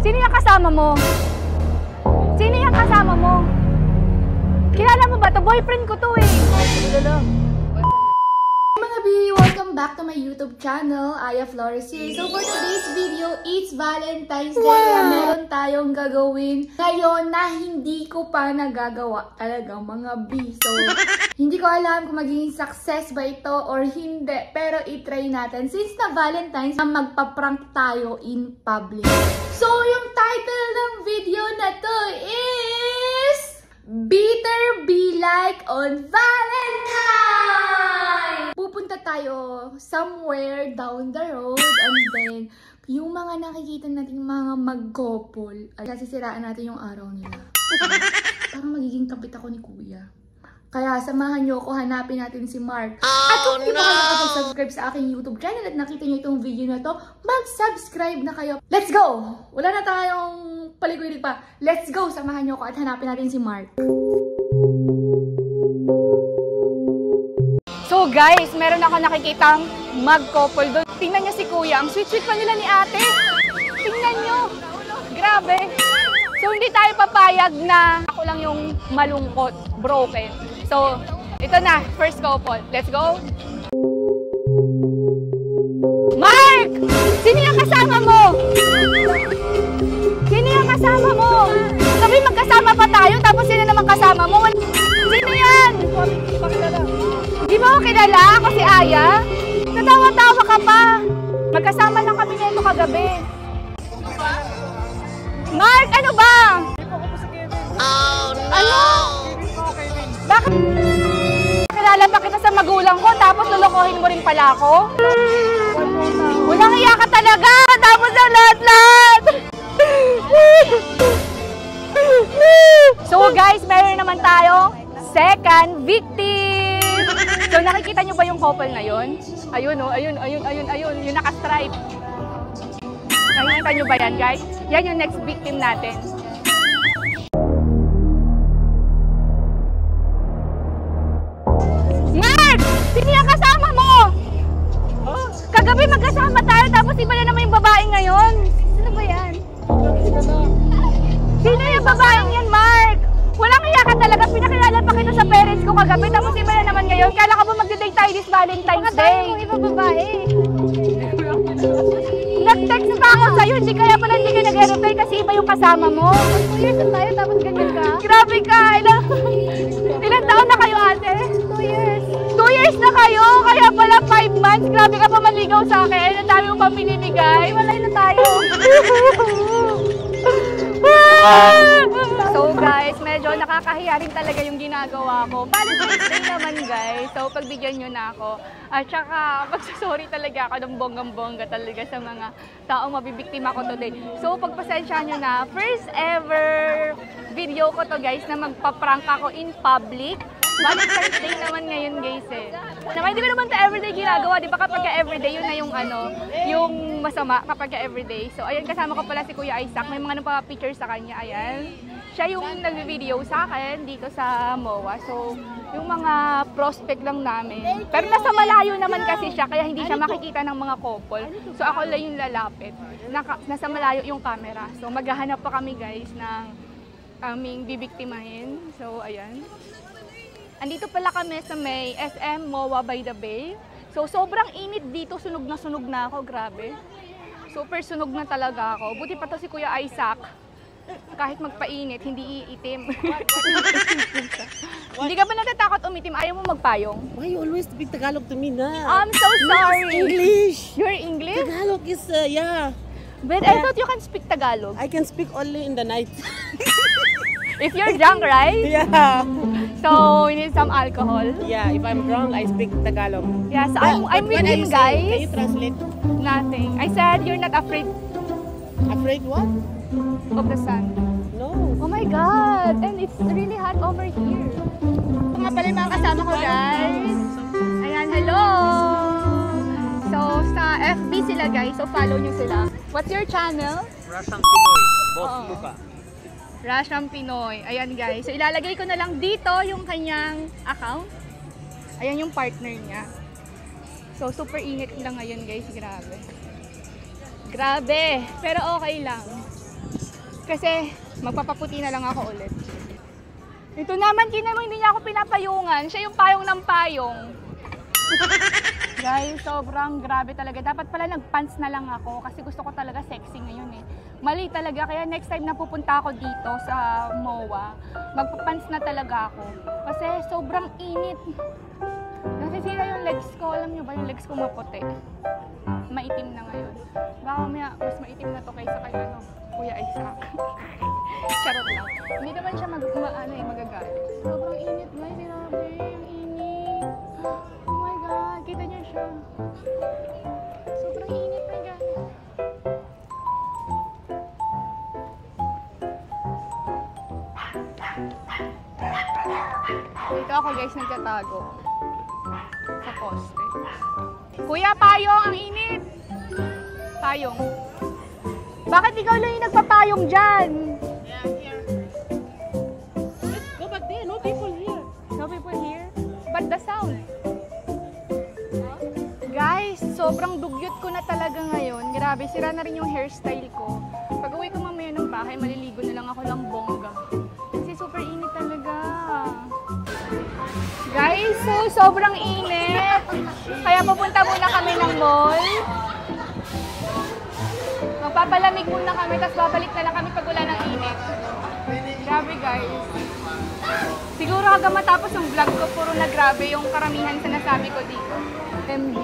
Sino yung kasama mo? Sino yung kasama mo? Kilala mo ba to? Boyfriend ko to eh. Mga B, welcome back to my YouTube channel, Aya Flores here. So for today's video, it's Valentine's Day. Wow. Meron tayong gagawin ngayon na hindi ko pa nagagawa talaga mga B. So hindi ko alam kung magiging success ba ito or hindi. Pero itry natin since na Valentine's na magpa-prank tayo in public. So yung title ng video na to is Bitter Be Like on Valentine! Pupunta tayo somewhere down the road and then yung mga nakikita natin mga mag-couple, sisiraan natin yung araw nila. Parang magiging kapit ako ni Kuya. Kaya samahan nyo ako, hanapin natin si Mark. At kung hindi pa kayo nakapag-subscribe sa aking YouTube channel at nakita nyo itong video na to, mag-subscribe na kayo. Let's go! Wala na tayong paligurig pa. Let's go! Samahan nyo ako at hanapin natin si Mark. So guys, meron ako nakikitang mag-couple doon. Tingnan nyo si Kuya. Ang sweet-sweet pa nila ni ate. Tingnan nyo. Grabe. So hindi tayo papayag na ako lang yung malungkot, broken. So, ito na, first couple. Let's go! Mark! Sino yung kasama mo? Sino yung kasama mo? Sabi magkasama pa tayo, tapos sino naman kasama mo? Sino yan? Di mo ako kilala? Ako si Aya? Natawa-tawa ka pa. Magkasama lang kami nito kagabi. Mark, ano ba? Oh no! Ano? Bakit? Kilala pa kita sa magulang ko, tapos lulukohin mo rin pala ako? Walang iya ka talaga, tapos ang lahat-lahat! So guys, meron naman tayong second victim! So nakikita nyo ba yung couple na yun? Ayun o, ayun, yung naka-stripe. Nakikita nyo ba yan guys? Yan yung next victim natin. Mark! Sino yung kasama mo? Kagabi magkasama tayo tapos iba na naman yung babae ngayon. Sino ba yan? Sino yung babaeng yan, Mark? Walang iya ka talaga. Pinakilala pa kita sa parents ko kagabi tapos iba na naman ngayon. Kala ka ba mag-date tayo this Valentine's Day? Baka tayo ibang babae. Nag-text pa ako sa'yo, hindi kaya pala hindi ka nag-reply kasi iba yung kasama mo. 2 years na tayo tapos ganyan ka? Grabe ka! Ilang taon na kayo ate? 2 years. 2 years na kayo? Kaya pala 5 months? Grabe ka pa maligaw sa akin. Ang dami mo pa pinibigay. Walay na tayo. So guys, medyo nakakahiya rin talaga yung ginagawa ko. Valentine's Day naman guys. So pagbigyan nyo na ako. At saka magsasorry talaga ako ng bonggang-bongga talaga sa mga taong mabibiktima ko today. So pagpasensya nyo na, first ever video ko to guys na magpa-prank ako in public. Valentine's Day naman ngayon guys eh. Naman, hindi ko naman ito everyday ginagawa. Di ba kapag everyday yun na yung yung masama kapag everyday. So ayan, kasama ko pala si Kuya Isaac. May mga nagpa-picture sa kanya. Ayan. Siya yung nag-video sa akin dito sa MOA. So yung mga prospect lang namin. Pero nasa malayo naman kasi siya, kaya hindi siya makikita ng mga couple. So ako lang yung lalapit. Nasa malayo yung camera. So maghahanap pa kami guys ng aming bibiktimahin. So ayan. Andito pala kami sa may SM MOA by the Bay. So sobrang init dito, sunog na ako, grabe. Super sunog na talaga ako. Buti pa to si Kuya Isaac. Kahit magpainit, hindi iitim. Hindi ka ba natatakot umitim? Ayaw mo magpayong? Why you always speak Tagalog to me na? I'm so sorry. English. You're English? Tagalog is, yeah. But I thought you can speak Tagalog. I can speak only in the night. If you're drunk, right? Yeah. So, we need some alcohol. Yeah, if I'm drunk, I speak Tagalog. Yeah, so I'm with him, guys. Can you translate? Nothing. I said, you're not afraid Afraid what? of the sun. No. Oh my God! And it's really hot over here. Ito nga pala yung mga kasama ko, guys. Ayan, hello! So, sa FB sila, guys. So, follow nyo sila. What's your channel? Russian Pinoy, Boss Luka. Russian Pinoy. Ayan, guys. So, ilalagay ko na lang dito yung kanyang account. Ayan yung partner niya. So, super init lang ngayon, guys. Grabe. Grabe. Pero okay lang. Kasi magpapaputi na lang ako ulit. Ito naman, mo hindi niya ako pinapayungan. Siya yung payong ng payong. Guys, sobrang grabe talaga. Dapat pala nag-pants na lang ako kasi gusto ko talaga sexy ngayon eh. Mali talaga, kaya next time na pupunta ako dito sa MOA, magpa-pants na talaga ako. Kasi sobrang init. Nasisira yung legs ko. Alam nyo ba yung legs ko maputi? Maitim na ngayon. Baka mamaya mas maitim na to kaysa kay Kuya Isaac. Charot lang. Hindi naman siya magagalit. Sobrang init guys. Grabe, ang init. Oh my God, kita niyo siya. Sobrang init na guys. Dito ako guys nagtatago. Sa poste. Kuya, payong! Ang init! Payong. Bakit ikaw lang yung nagpapayong dyan? Yeah, here. Let's go back there. No people here. No people here? But the sound. Guys, sobrang dugyot ko na talaga ngayon. Grabe, sira na rin yung hairstyle ko. Pag uwi ko mamaya ng bahay, maliligo na lang ako ng bongga. Kasi super init talaga. Guys, sobrang init. Kaya pupunta muna kami ng mall. Magpapalamig muna kami, tapos babalik na lang kami pag wala ng init. Grabe guys. Siguro hanggang matapos yung vlog ko, puro na grabe yung karamihan sa nasabi ko dito. MD.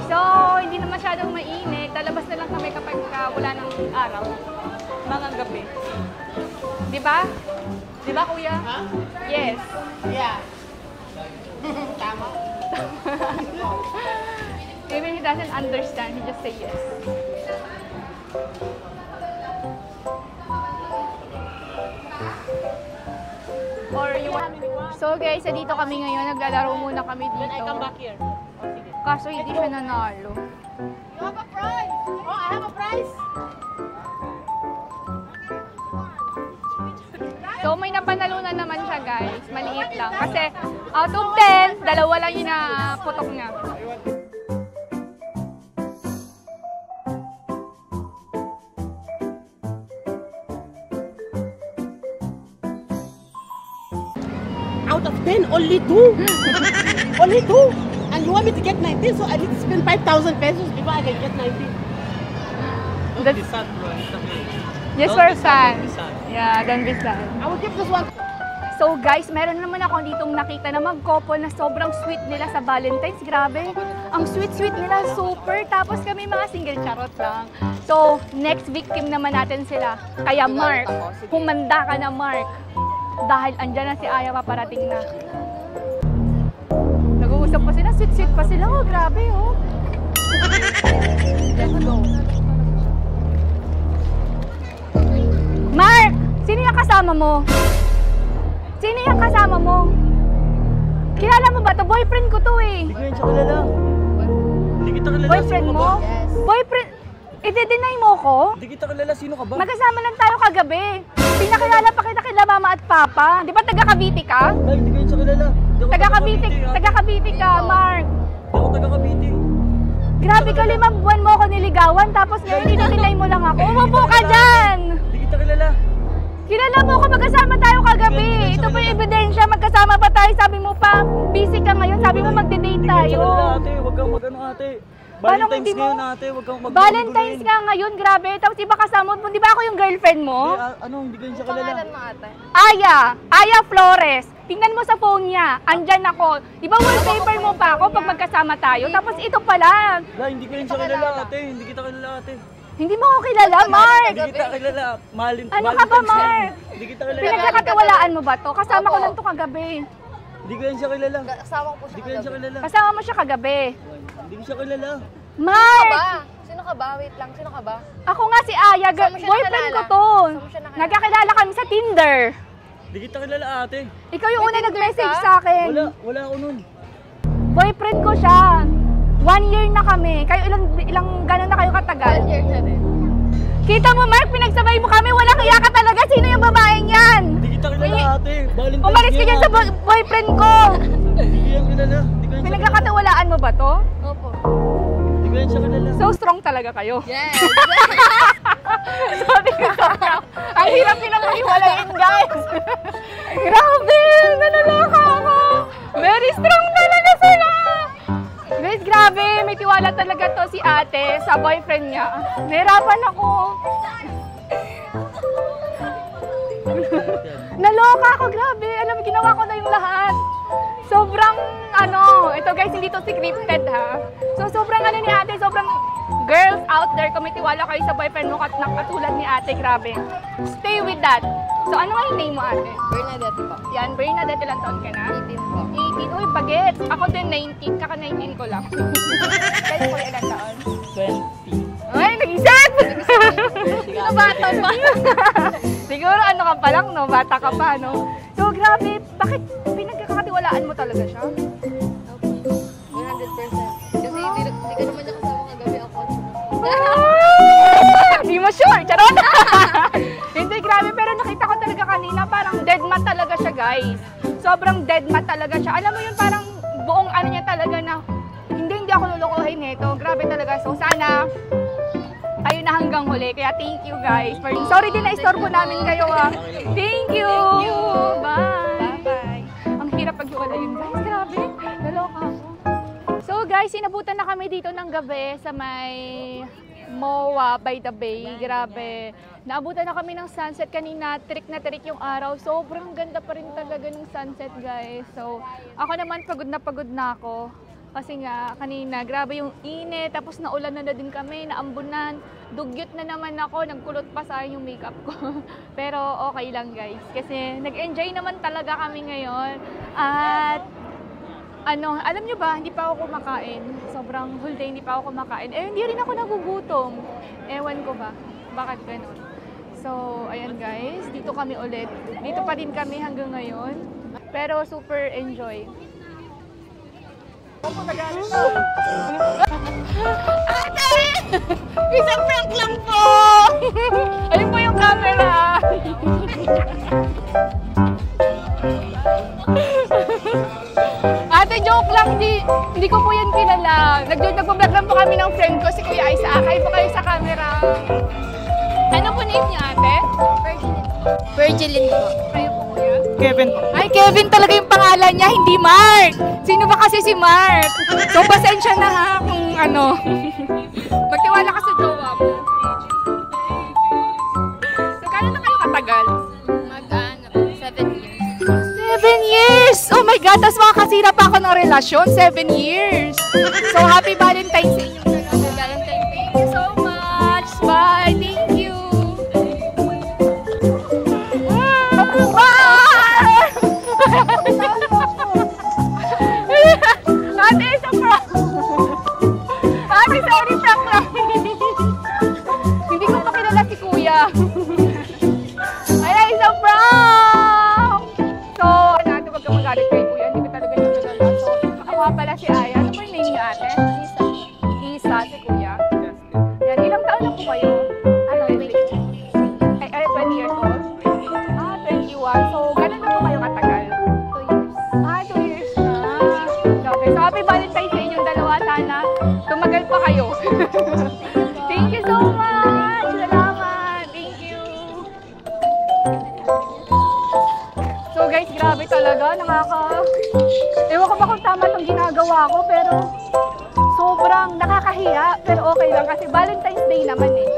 So, hindi na masyadong mainit. Lalabas na lang kami kapag wala ng araw. Mga gabi. Diba? Diba kuya? Huh? Yes. Yeah. Tama. Even he doesn't understand, he just say yes. Or you want... So guys, dito kami ngayon, naglalaro muna kami dito. Then I come back here. Oh, sige. Kaso hindi siya nanalo. You have a prize. Oh, I have a prize. So may napanalunan naman siya guys, maliit lang. Kasi out of 10, dalawa lang yung naputok niya. Out of 10, only 2. Only 2. And you want me to get 19, so I need to spend 5,000 pesos before I can get 19. Don't be sad, bro. It's okay. Yes, Don't we're be sad, don't fans. be sad. Yeah, don't be sad. I will give this one. So guys, meron naman ako ditong nakita na mag-couple na sobrang sweet nila sa Valentine's. Grabe, ang sweet-sweet nila, super. Tapos kami mga single, charot lang. So, next victim naman natin sila. Kaya Mark, humanda ka na Mark. Dahil andyan na si Aya, paparating na. Nag-uusap pa sila, sweet-sweet pa sila. Oh, grabe oh. Let's go. Mark! Sino yung kasama mo? Sino yung kasama mo? Kilala mo ba to? Boyfriend ko to eh. Hindi ko yan siya kilala. Hindi kita kilala. Boyfriend Sino ka mo? ba? Yes. Boyfriend? I-deny mo ko? Hindi kita kilala. Sino ka ba? Magkasama lang tayo kagabi. Pinakilala pa kita kila mama at papa. Di ba taga-Cavite ka? Ay, hindi ko yan siya kilala. Hindi ako Taga-Cavite, ah. taga-Cavite ka, Mark. Hindi ako taga-Cavite. Grabe ka, 5 buwan mo ako niligawan, tapos ngayon i-deny mo lang ako. Umupo ka dyan! Hindi kita kilala. Kilala mo ako, magkasama tayo kagabi. Ito pa yung ebidensya, magkasama pa tayo. Sabi mo pa, busy ka ngayon. Sabi mo magde-date Hindi ko yan siya kilala, tayo. ate. Huwag kang mag-ano, ate. Paano Valentine's hindi mo? ngayon, ate. Huwag kang mag-ano. Valentine's nga ngayon, grabe. Tapos iba kasama mo, di ba ako yung girlfriend mo? Ano, hindi ko yan siya kilala. Aya Flores. Tingnan mo sa phone niya. Andyan ako. Di ba wallpaper mo pa ako pag magkasama tayo? Tapos ito pala. La, hindi ko yan siya kilala, ate. Hindi kita kilala, ate. Hindi mo ako kilala, Mark. Hindi kita kilala. Ano ka ba, Mark? Hindi kita kilala. Pinagkakatiwalaan mo ba to? Kasama ko lang to kagabi. Hindi ko yan siya kilala. Kasama ko po Hindi siya ko yan siya kagabi. kilala. Kasama mo siya kagabi. Hindi ko siya kilala. Mark! Sino ka ba? Wait lang, sino ka ba? Ako nga si Aya. Saan mo siya Boyfriend ko nakilala? to. Saan mo siya nakilala? Nagkakilala kami sa Tinder. Hindi kita kilala, ate. Ikaw yung una Tinder nag-message ka? sa akin. Wala ako nun. Boyfriend ko siya. 1 year na kami. Kayo ilang gano'n na kayo katagal? 1 year na rin. Kita mo, Mark, pinagsabay mo kami. Walang hiya ka talaga. Sino yung babaeng yan? Hindi kita kilala, ate. Valentine's Umalis ka ngayon, dyan sa ate. boyfriend ko. Hindi ko yan kilala. Hindi ko yan siya kilala. Pinagkakatawalaan mo ba to? Opo. Hindi ko yan siya kilala. So strong talaga kayo. Yes! Sabi ko, ang hirap nilang hiwalayin, guys. Grabe, nalaloka ako. Very strong talaga sila. Guys, grabe, may tiwala talaga to si ate sa boyfriend niya. Nahirapan ako. Naloka ako, grabe. Alam, ginawa ko na yung lahat. Sobrang, ito guys, hindi to scripted ha. So, sobrang ni ate, sobrang girls out there, kung may tiwala kayo sa boyfriend mo katulad ni ate, grabe. Stay with that. So, ano nga yung name mo, ate? Bernadette po. Yan, Bernadette, ilang taon ka na? 18 po. 18. Uy, bagets. Ako din 19. Kaka 19 ko lang. Kaya ko ilang taon? 20. Ay, nag-isip! Bata pa. Siguro ano ka pa lang, no? Bata ka pa, no? So, grabe. Bakit pinagkakatiwalaan mo talaga siya? Opo. 100%. Kasi hindi ka naman niya kasama kagabi ako. Hindi mo sure, charot! Hindi, grabe. Pero nakita ko talaga kanina, parang dead mat talaga siya, guys. Sobrang dead mat talaga siya. Alam mo yun, parang buong ano niya talaga na, hindi ako lulukuhin nito. Grabe talaga. So, sana, ayun na hanggang huli. Kaya thank you, guys. Sorry din na istorbo namin kayo, ha. Thank you! Bye! Bye-bye. Ang hirap paghiwala yun, guys. Grabe. Naloka ako. So, guys, inabutan na kami dito ng gabi sa may MOA by the Bay. Grabe. Naabutan na kami ng sunset kanina. Trick na trick yung araw. Sobrang ganda pa rin talaga ng sunset, guys. So, ako naman pagod na ako. Kasi nga, kanina, grabe yung init. Tapos naulan na din kami, naambunan. Dugyot na naman ako. Nagkulot pa sa yung makeup ko. Pero okay lang, guys. Kasi nag-enjoy naman talaga kami ngayon. At alam nyo ba, hindi pa ako kumakain. Sobrang whole day, hindi pa ako kumakain. Eh, hindi rin ako nagugutom. Ewan ko ba, bakit ganun. So, ayan guys, dito kami ulit. Dito pa din kami hanggang ngayon. Pero super enjoy. Ate! Isang prank lang po! Ayun po yung camera. Ate, joke lang. Hindi ko po yan kilala. Nagpo-vlog lang po kami ng friend ko, si Kuya Isaac. Kayo po kayo sa camera. Ano po name niya, ate? Virgilin po. Kayo po, Kuya? Kevin po. Ay, Kevin talaga yung pangalan niya, hindi Mark. Sino ba kasi si Mark? So, pasensya na ha kung magtiwala ka sa jowa mo. So, kano na kayo katagal? 7 years. 7 years! Oh my God, tas makakasira pa ako ng relasyon. 7 years! So, happy Valentine's sa inyong dalawa. Valentine's Day. Thank you so much! Bye! Thank you! Bye! Ate, isa prank! Ate, sorry, prank lang! Hindi ko pa kilala si Kuya. Ay, isang prank! So, natin wag kang magalit kay Kuya. Hindi ko talaga siya kilala. So, ako nga pala si Aya. Ano po yung name niyo, ate? Isa, si Kuya. Yan, ilang taon na po kayo? Ano, 20 years old? 21. So, gano'n na po kayo katagal? 2 years. 2 years na. Okay, so happy Valentine's sa inyong dalawa. Sana tumagal pa kayo. Thank you so much! Salamat! Thank you! So guys, grabe talaga. Ewan ko ba kung tama itong ginagawa ko, pero sobrang nakakahiya. Pero okay lang kasi Valentine's Day naman eh.